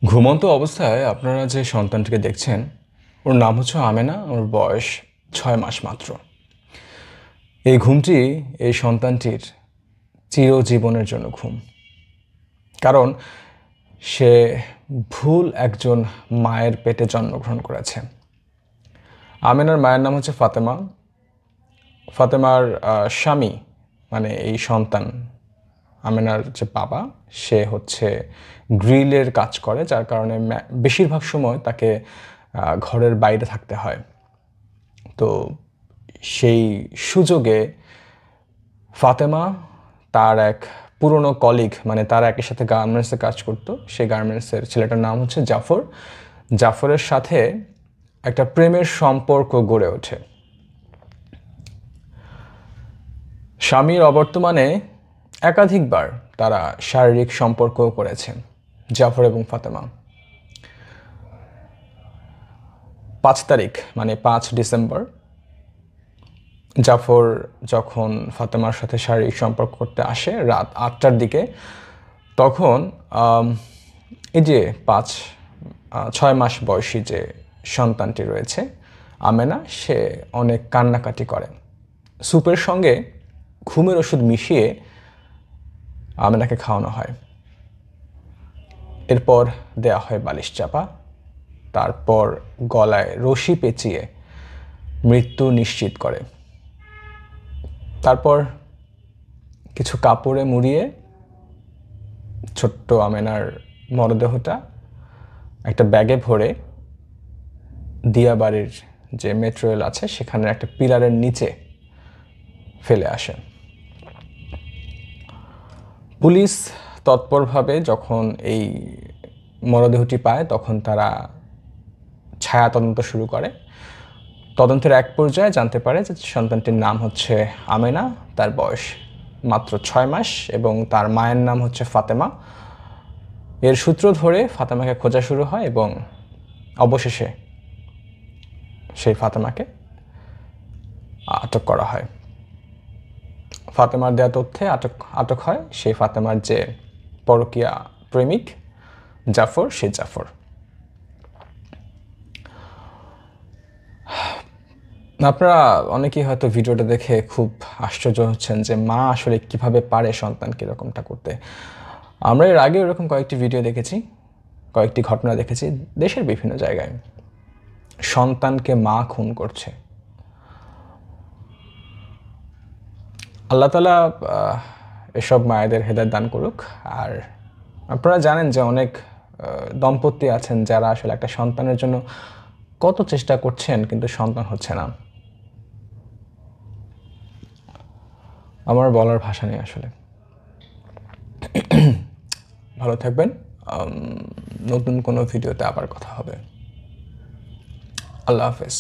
ঘুমন্ত অবস্থায় আপনারা যে সন্তানটিকে দেখছেন ওর নাম হচ্ছে আমেনা। ওর বয়স 6 মাস মাত্র। এই ঘুমটি এই সন্তানটির চিরজীবনের জন্য ঘুম। কারণ সে ভুল একজন মায়ের পেটে জন্মগ্রহণ করেছে। আমেনার মায়ের নাম হচ্ছে ফাতেমা। ফাতেমার স্বামী মানে এই সন্তান আমেনার যে বাবা, সে হচ্ছে গ্রিলের কাজ করে, যার কারণে বেশিরভাগ সময় তাকে ঘরের বাইরে থাকতে হয়। তো সেই সুযোগে ফাতেমা তার এক পুরনো কলিগ, মানে তার একই সাথে গার্মেন্টসে কাজ করতো, সেই গার্মেন্টসের ছেলেটার নাম হচ্ছে জাফর। জাফরের সাথে একটা প্রেমের সম্পর্ক গড়ে ওঠে। স্বামীর অবর্তমানে একাধিকবার তারা শারীরিক সম্পর্কও করেছে, জাফর এবং ফাতেমা। 5 তারিখ মানে 5 ডিসেম্বর জাফর যখন ফাতেমার সাথে শারীরিক সম্পর্ক করতে আসে রাত 8টার দিকে, তখন এই যে 6 মাস বয়সী যে সন্তানটি রয়েছে আমেনা, সে অনেক কান্নাকাটি করে। স্যুপের সঙ্গে ঘুমের ওষুধ মিশিয়ে আমেনাকে খাওয়ানো হয়। এরপর দেয়া হয় বালিশ চাপা, তারপর গলায় রশি পেঁচিয়ে মৃত্যু নিশ্চিত করে। তারপর কিছু কাপড়ে মুড়িয়ে ছোট্ট আমেনার মরদেহটা একটা ব্যাগে ভরে দিয়াবাড়ির যে মেট্রো রেল আছে সেখানে একটা পিলারের নিচে ফেলে আসে। পুলিশ তৎপরভাবে যখন এই মরদেহটি পায় তখন তারা ছায়া তদন্ত শুরু করে। তদন্তের এক পর্যায়ে জানতে পারে যে সন্তানটির নাম হচ্ছে আমেনা, তার বয়স মাত্র 6 মাস এবং তার মায়ের নাম হচ্ছে ফাতেমা। এর সূত্র ধরে ফাতেমাকে খোঁজা শুরু হয় এবং অবশেষে সেই ফাতেমাকে আটক করা হয়। ফাতেমার দেয়া তথ্যে আটক হয় সেই ফাতেমার যে পরকীয়া প্রেমিক জাফর, সে জাফর। আপনারা অনেকেই হয়তো ভিডিওটা দেখে খুব আশ্চর্য হচ্ছেন যে মা আসলে কিভাবে পারে সন্তানকে এরকমটা করতে। আমরা এর আগে এরকম কয়েকটি ভিডিও দেখেছি, কয়েকটি ঘটনা দেখেছি দেশের বিভিন্ন জায়গায়। সন্তানকে মা খুন করছে। আল্লাহ তাআলা এসব মায়েদের হেদায়েত দান করুক। আর আপনারা জানেন যে অনেক দম্পতি আছেন যারা আসলে একটা সন্তানের জন্য কত চেষ্টা করছেন কিন্তু সন্তান হচ্ছে না। আমার বলার ভাষা নেই আসলে। ভালো থাকবেন। নতুন কোনো ভিডিওতে আবার কথা হবে। আল্লাহ হাফেজ।